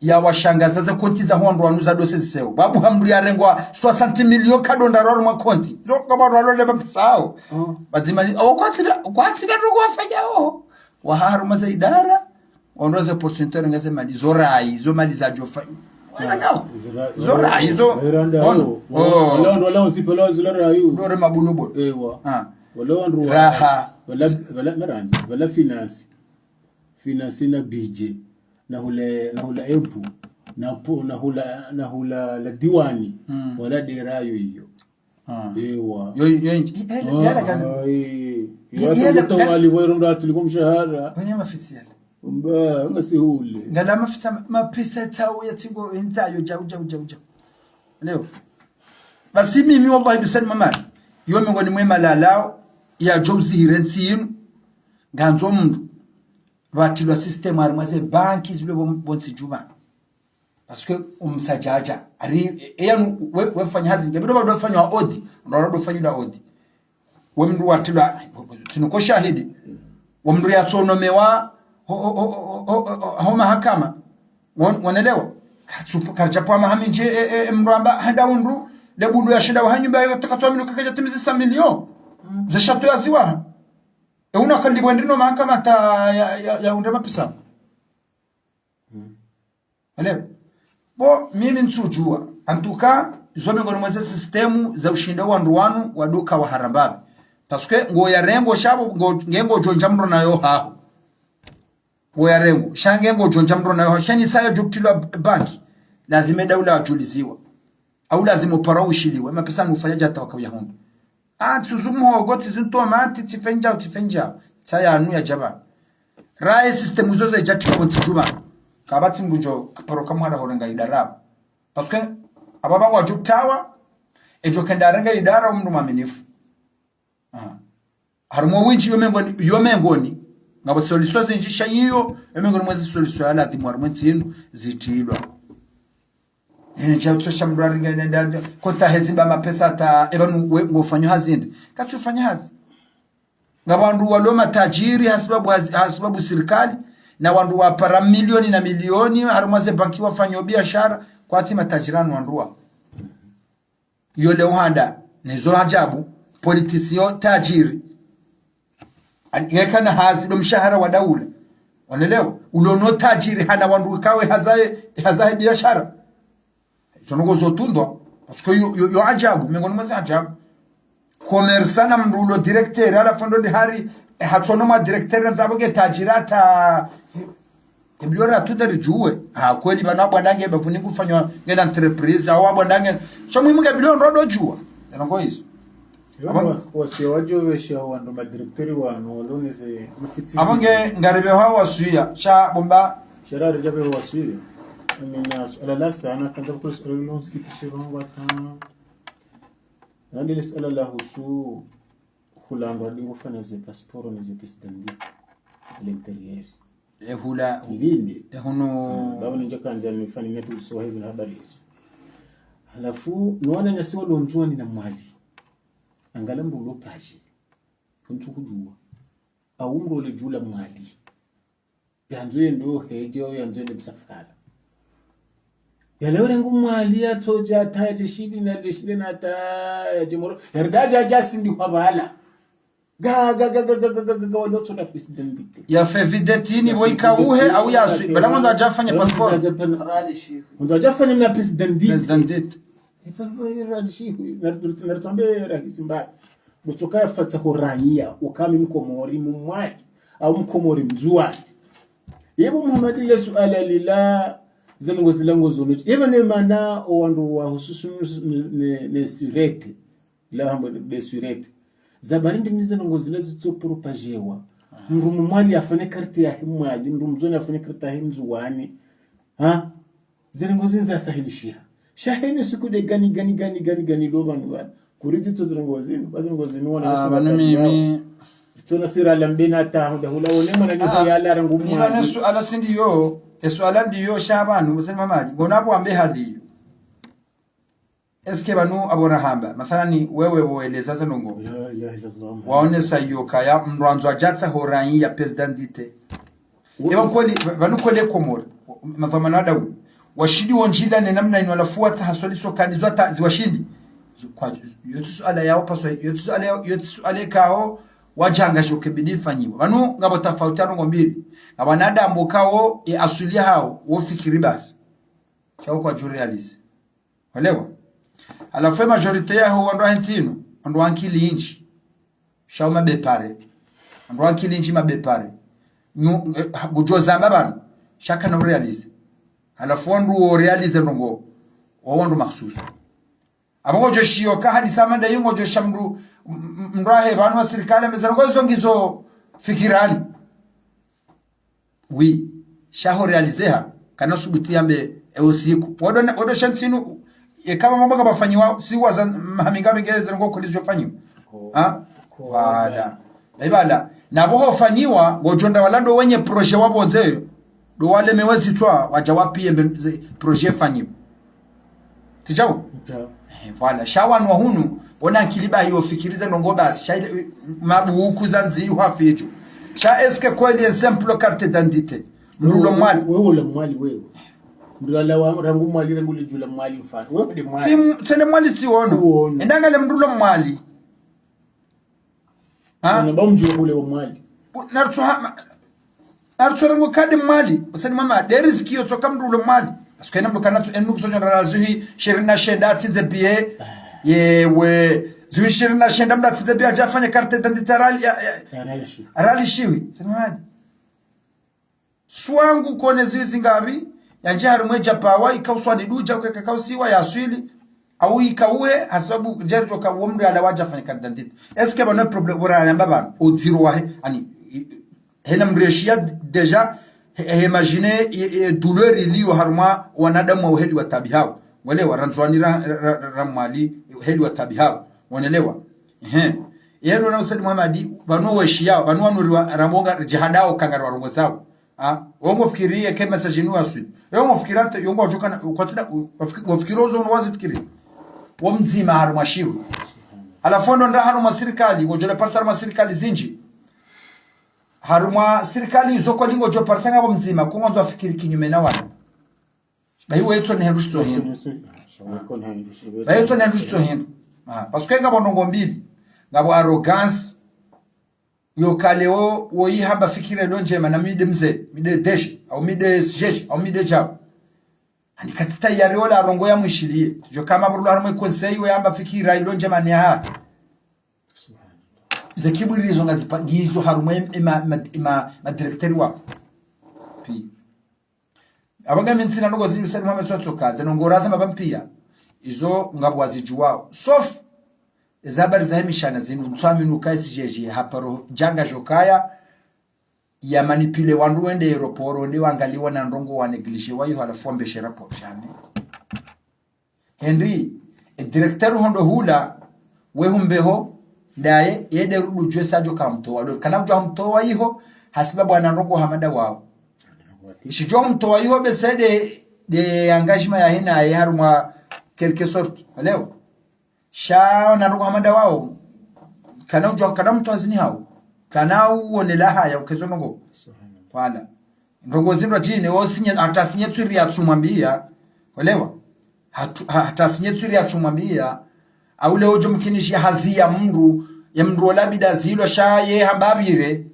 ya washangaza za konti za hondo wanuza dose ziseo babu hamduri arengwa 60 millions kadonda roro mwa konti zo kama rolo leba pesao bazimani kwatsira rugo wafanyao waharu maza idara ondoze porcentaire ngaze mali zorai zo mali za jofa wanangao zorai zo wala utsipelo zilarayu dore mabunubo ewa wala ndru raha wala maranje wala finance na bije na hula empu na hula la diwani wala derayo hiyo ewa yo yala kan yala tawali wero atilikum shahara wanya mafitiala ngasihule ngala mafita mapesa tawo yatingo enzayo jau leo basi mimi wallahi bisan mama yo mengoni mwema lalao ya jozi hirensinu ganzo mundu batilwa system armaze banki zile bonsi juba parce que umsajaja ari eyanu wefanya hazi ngebido bado fanya audi ndo fanya audi wemndu watilwa sinuko shahidi wemndu yatsonomewa ho mahakama wanaelewa karchapwa mahaminje mramba hada unru lebundo ya shida wahanyumba yotakatwa minu kakaja timizi 100 million zeshato yaziwa una kalibwa ndino mahakama ta ya undema pisa elewa bo mimi nsujua antuka zome ngono mweze systemu za ushinda wanduwanu waduka wa harambabi parce que ngo ya rengo shabo ngengo jonja mro nayo haho ngo ya rengo shange ngo jonja mro nayo shani saya juktilwa banki lazima daula wajuliziwa au lazima parawishiliwe mapesa nufanyaje hata wakawya hondo tuzumu goti zintoma tifenja saya anu ya jaba rai system zoze jati kwa ntijuma kabati ngujo kaporoka mwara horenga idara parce que ababa wajuktawa ejo kendarenga idara umndu maminifu harimo winchi yomengoni ngabo solution zinjisha yiyo yomengoni mwezi solution ala timwarmenti yinu zitilwa chautsha mraringa nenda kota hezimba mapesa ta ebanu ngofanya hazindi katufanya hazi ngabandu waloma tajiri hasibabu serikali na wandu wapara milioni na milioni harumaze banki wafanya biashara kwa ati matajirani wandua yole uhanda nizo ajabu politisio tajiri yeka na hazi do mshahara wa daula unaelewa ulono tajiri hana wandu kawe hazae biashara sonogo zotundwa parce yo ajabu miongoni mwa ajabu komersana mrulo directeur ala fondo ndi hari hatonoma directeur nzaboge tajirata ebliora tudari juwe kweli bana bwandange bafuni kufanywa ngena entreprise au bwandange cho muhimu ke bilion rodo juwa nongo hizo wasio wajovesha wando madirektori wano loneze mufitsi abonge ngarebe hawo wasuya cha bomba sharare jabe wasuya amina ala sana kanta kurs alon skitishiro wata nandi lisala la husu hulando adi kufanya ze passport na ze president l'intérieur hula linde huno baba ninja kanja nifanya netu so hizo habari hizo halafu nuona nyasiwa lonzoni na mwali angala mrulo paje kuntu kujua au mrole jula mwali yanzwe ndo heje yanzwe ne bisafara yalewere ngumwali atoja taje shidi na ta jimoro yardaja jasindi kwabala ga waloto na president dite ya fevidetini boika uhe au yasu bala ndo ajafanya passport ndo ajafanya na president dite nartombe rahisi mbaya butoka fatsa horania ukami mkomori mumwali au mkomori mzuwa yebo muhammadi le suala lila zango zilango zono yebo ne mana owandu wa hususu ne surete la hambo de surete zabarindi mizango zilazo tso propagewa mru mumwali afane karte ya himwali mru mzoni afane karte ya himzuwani zango zinza sahilishia shahini siku de gani loba nwa kuriti to zango zinu bazango zinu wana nasema mimi tuna sira lambena ta hunda hula wone mana nyoto ya ala rangu mwa ni suala sindiyo suala ndiyo shabanu musema mali gonapo ambe hadi eske banu abona hamba mathalani wewe woeleza zanongo la ilaha illallah waone sayoka ya mranzo ajatsa horanyi ya president dite eba kweli banu kweli komor mathamana dawu washidi wonjila ne namna inwalafuata haswali sokani zota ziwashindi kwa yote suala yao paswa yote suala kao wajanga shoke bidifanyiwa banu ngabo tofautiano ngombili abanadamu kao asulia hao wofikiri basi chao kwa jurialize walewa alafu majorite yao wando hentino wando ankili inchi shao mabepare wando ankili inchi mabepare bujoza mbabano shaka na realize alafu wando realize ndongo wando maksusu abongo joshio ka hadisa manda yingo joshamru mrahe banu wa serikali mezango zongizo fikirani wi shaho realizeha kana subutia mbe usiku wodo shansinu kama mambo bafanyiwa si waza mahaminga mengeze ngo kolizyo fanyiwa wala ibala nabo hofanyiwa gojonda walando wenye projet wabonzeyo do wale mewezi twa wajawapie projet fanyiwa tijao wala shawanu wa hunu ona kiliba hiyo fikiriza ndongo basi sha mabuku zanzi hafijo sha eske kweli exemple carte d'identité mrulo mwali wewe wewe mrulo wa rangu mwali rangu lijula mwali mfano wewe de mwali si sele mwali si ono endanga le mrulo mwali na bamjua kule wa mwali nartso rangu kadi mwali usani mama there is kiyo toka mrulo mwali askena mdukana tu enu kusonyo razuhi shirina shenda tize bie yewe zuishiri na shenda mda tizebia ajafanya karte d'identité aralishiwi sanwadi swangu kone zizi ngabi yanje harumwe japawa ikauswadi duja ukakausiwa ya aswili au ikauhe hasabu jerjo ka womri ala wajafanya karte d'identité eske bana problem bora namba ban o zero wahe ani hena mreshia deja imagine douleur iliyo haruma wanadamu wa uheli wa tabihao wale waranzwani ramali heli wa tabihao wanaelewa yeye na usadi Muhammad banu washia banu wanuri ramonga jihadao kangara warongo zao wongo fikirie kama message ni wasu wongo fikirata yongo jukana kwa tida wafikirozo wazi fikiri wamzima harumashiru alafu ndo ndahano masirikali ngojola parsar masirikali zinji harumwa serikali zoko lingo jo parsanga abo mzima ko mwanzo afikiri kinyume na watu bayi weto ne hendusto hin bayi to ne hendusto hin parce que ngabo ndongo mbili ngabo arrogance yo kaleo wo yihamba fikire lonje mana mide mze mide desh au mide jesh au mide jab ani katita yari wala rongo ya mwishilie tujo kama burulu harumwe conseil we yamba fikira ilonje mani ha zekiburizo ngazipangizo harumwe ma directeur wa pi abanga mintsina nogo zibisani mama tsotsokaze nongoraza mabampia izo ngabo wazijuwao sauf zabari za hemishana zinu ntswaminu kaisijeje haparo janga jokaya ya manipile wandu wende aeroporo ndi wangaliwa na ndongo wa neglige wayo halafombe sherapo jame Henry directeur hondo hula we humbeho ndaye yede rudu jwe sajo kamtoa do kana jwa mtoa iho hasiba bwana ndongo hamada wao shijo mtoa iho besede de engagement ya hina ya haruma quelque sorte leo sha na ndongo hamada wao kana jwa kana mtoa zini hao kana uonela haya ukezonongo wala ndongo zindwa jine osinya atasinya tsuri ya tsumwambia elewa hatasinye tsuri ya tsumwambia au leo jo mkinishi hazia mndu ya mndu olabida zilo shaye hambabire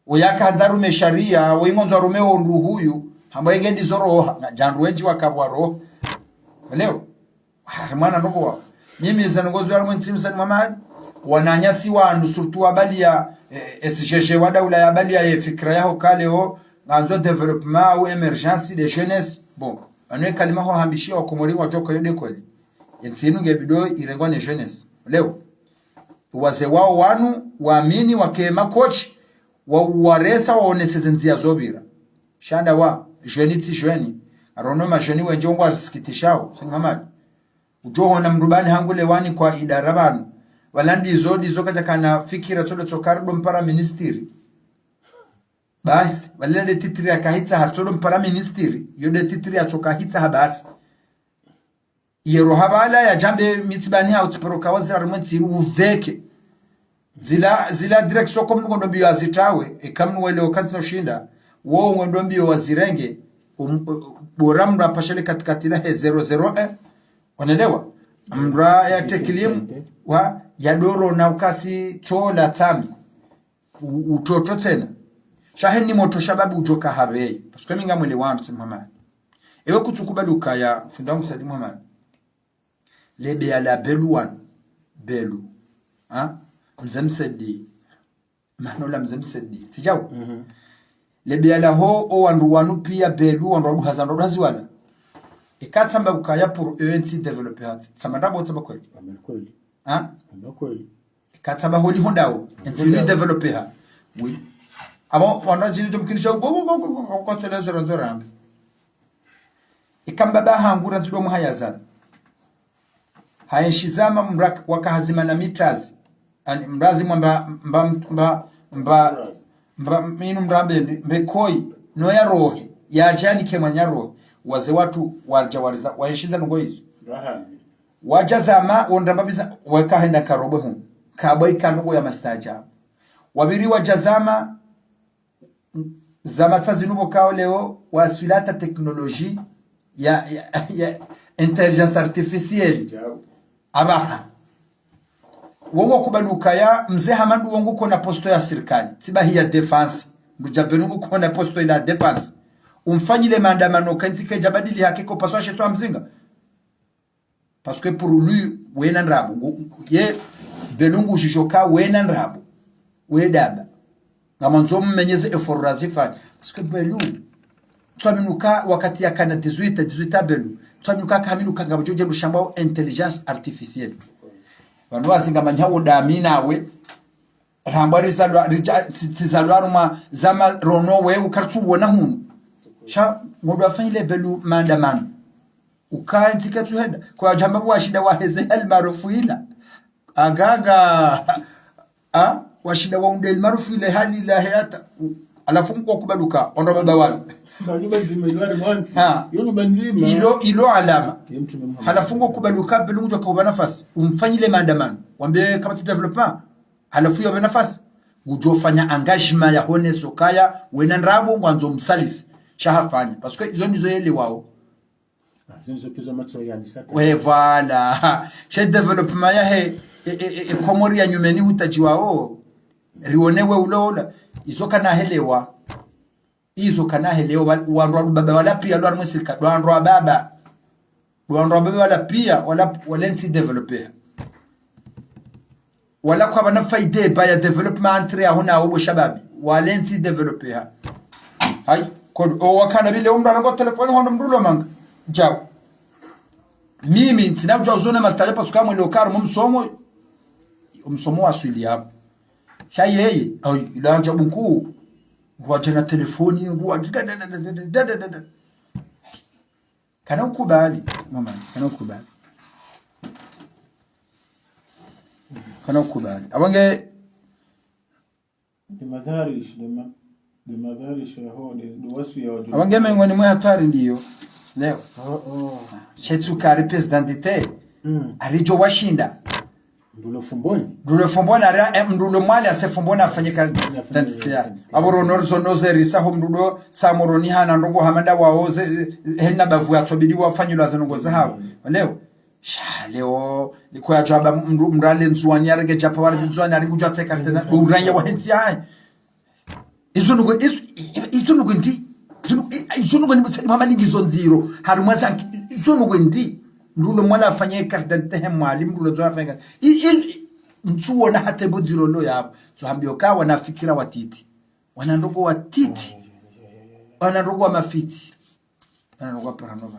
oyaka nzarume sharia oyingonzo rume ondu huyu hamba yegendi zoro jandu wenji wakabwa roho leo mwana ndoko wa mimi zanongozo ya mwensimsani Muhammad wananyasi wandu surtout abali ya SGG wadaula ya abali ya fikra yao kaleo nganzo development ou emergence de jeunesse bon anwe kalima ho hambishia wakomori wajoko yode kweli yensinu ngebido irengwa ne jeunesse leo waze wao wanu waamini wakema coach wa waresa waonesezenzia zobira shanda wa jeuniti jeuni aronoma jeuni wenjongo asikitishao sini Muhammad ujoho na mrubani hangule wani kwa idara banu walandi zodi zokaja kana fikira tolo tokardo mpara ministeri basi walende titiri ya kahitsa hartolo mpara ministeri yode titiri ya tokahitsa habasi yero habala ya jambe mitibani hao tuporoka wazira rumenti uveke zila direkso komu ngondombiyo azitawe ekamu wale wakanti na ushinda wao ngondombiyo wazirenge boramra pashale katikatila he 001 wanelewa mra ya tekilimu wa yadoro na ukasi tola tami utoto tena shaheni moto shababu ujoka habei pasko minga mwele wandu si Muhammad ewe kutukubali ukaya fundangu sadi Muhammad lebe ya la belu wan belu mzemsedi manola mzemsedi tijau lebe ya la ho o wandu wanu pia belu wandu wadu hazi wala ikatsamba ukaya pour ENC developer hat samanda bo tsaba kweli kweli kweli ikatsamba holi hondao ensini developer ha oui abo wana jini jomkinisha go tsela zoro rambe ikamba ba hangura nzido muhayazana hayenshizama mrak wakahazima na meters ani mrazi mba minu mrambe mbekoi no ya rohe ya jani kemanya rohe waze watu wajawariza wahishiza nungo hizo wajazama wondrababiza wakahenda karobe hu kaboi kanugo ya mastaja wabiri wajazama zama tazinubo kao leo wasilata teknoloji ya intelligence artificielle abaha wongo kubaluka ya mzee Hamadu wongo kona posto ya serikali tiba hii ya defense mjabenu kona posto ila defense umfanyile maandamano kantike jabadili haki ko paswa chez toi mzinga parce que pour lui wena ndrabu ye belungu jishoka wena ndrabu wedaba ngamanzo mmenyeze effort razifa parce que belu twaminuka wakati ya kana 18 belu twaminuka kaminuka ngaboje rushamba intelligence artificielle bantu basingamanya wodamina we rambari zalwa zama rono we ukartubona hunu sha ngodo afanyile belu maandamano ukaantika tuhenda kwa jambo washida waheze almarufu ila agaga washida waunde almarufu ila hali la hayata alafu mko kubaluka ondo babawala Baliba zimejuani mwanzi yono bandima ilo alama halafu mko kubaluka belungu kwa nafasi umfanyile maandamano wambie kama tu development halafu yobe nafasi ujofanya engagement ya hone sokaya wena ndrabo ngwanzo msalisi shahafanya parce que izo ndizo yele wao zinzo kizo matso ya nisaka we voilà chez development ya he komori ya nyumeni hutaji wao rionewe ulola izo kana helewa izo kana helewa wanro baba wala pia lwa mwisika wanro baba wala pia wala nsi developer wala kwa bana faide ba ya development ya hona wao shababi wala nsi developer hay ko wakana bile ango telefoni hono mrulo manga jao mimi sinajua zona mastaje parce que moi le car msomo asili hapo shayeye ilanja bunku waje na telefoni kana ukubali mama kana ukubali abange madharish ya hodi wasu ya watu abange mengoni mwa hatari ndio leo chetsu kari presidentite alijo washinda ndulo fumboni ara ndulo mwali asefumboni afanyika identite aboro norzo nozerisa ho ndulo samoroni hana ndongo hamanda waoze henna bavu atobidi wafanyilwa zanongo zahabu leo leo liko ya jaba mrale nzuani arege japa wari nzuani ari kujwa tseka tena uranya wa hensi hai izo nugo ndi musali mama lingizo nziro harumwa zanki izo nugo ndi ndulo mwala afanye carte d'identité mwali ndulo zo afanye nsuona hata buziro lo yabo so hambio ka wanafikira watiti wanandogo watiti wanandogo wa mafiti wanandogo paranova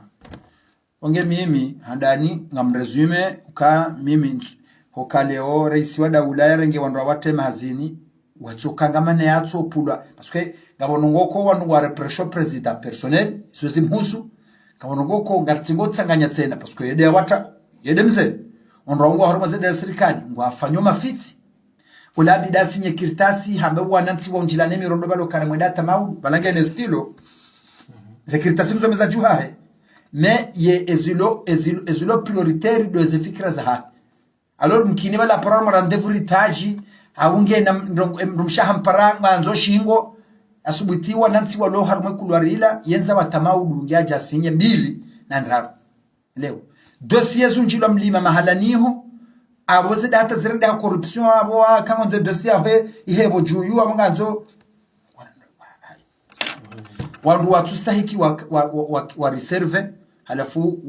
onge mimi handani ngamresume ka mimi hokaleo rais wa daula renge wandu watema hazini watsokangamane yatso pulwa parce que ngabonongoko wandu wa repression president personnel sozi mhusu ngabonongoko ngatsingo tsanganya tsena parce que yede mze onrongo haruma zede serikali ngwafanywa mafiti ulabida sinye kirtasi hambe wananti wa unjilane mirondo balo kana mwenda tamau balangene stilo zekirtasi mzomeza juhahe mais ye ezilo prioritaire de fikra za haki alors mkini bala programme rendez-vous ritaji aunge na mrumshaha mparanga nzo shingo asubutiwa nansi walo harumwe kulwarila yenza watamau dungia jasinye mbili na ndaro leo dossier zunjilo mlima mahala niho aboze data zirida corruption abo kama dossier he ihebo juyu amanganzo wandu watustahiki wa reserve halafu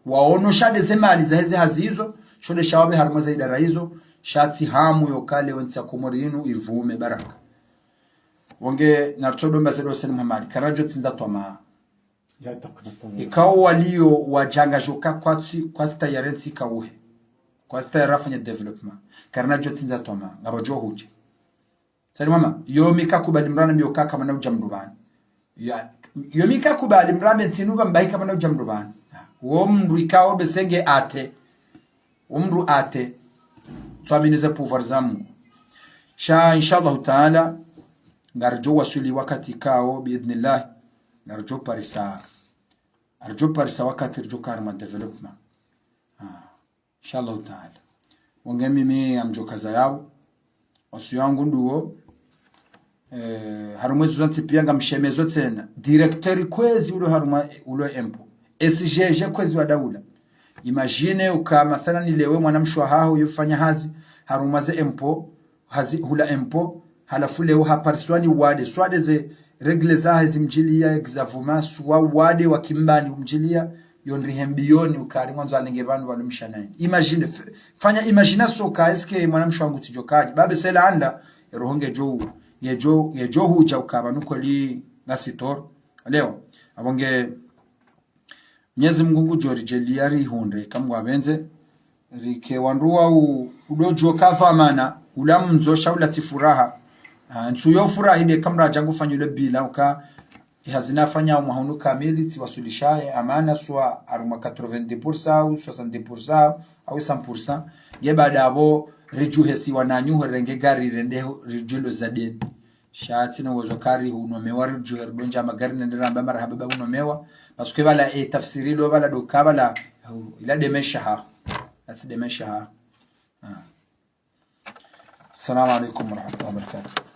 waonosha dezemali za heze hazizo shole shawabe haruma za idara hizo shatsi hamu yokale wentsa komorinu ivume baraka wonge nartodo mbasado sen Muhammad karajo tsinza toma ikao walio wajanga joka kwa stayarensi kauhe kwa stayarafanya development karajo tsinza toma ngabajo huje sali mama yomika kubali mrana myoka kama na ujamrubani yomika kubali mrame nsinuba mbahi kama na ujamrubani wo mndu ikao besenge ate umru ate swaminize pouvoir zamu sha inshallah taala ngarjo wasuli wakati kao biidhnillah ngarjo parisa wakati rjo karma development inshallah taala wonge mimi amjo kaza yao wasu yangu nduo harumwe zuzanti piyanga mshemezo tena directeur kwezi ulo haruma ulo empo SGG kwezi wa daula imagine uka mathalan lewe mwanamshwa hao yufanya hazi harumaze empo hazi hula empo halafu leo haparswani wade swade ze regle za hizi mjilia exavuma suwa wade wa kimbani umjilia yonri hembioni ukari mwanzo alenge bandu walumshanaye imagine fanya imagination ka eske mwanamshwa wangu tijokaji babe sela anda rohonge yejo huja ukaba nuko li ngasitor leo abonge Mwenyezi Mungu jorijelia hunde kamwa benze rike wanduwa udojo kavamana ulamzo shaula tifuraha nsuyo furahi de kamra jangu fanyule bila uka hazina fanya mahunu kamili tiwasulishaye amana swa aruma 90% au 60% au 100% ye baada abo rijuhesi wananyu renge gari rende rijulo zaden shati no wazokari unomewa rijuher donja magari ndiramba marhaba unomewa parce que bala tafsiri lo bala do kabala ila demesha ha that's demesha ha Assalamu alaikum warahmatullahi wabarakatuh.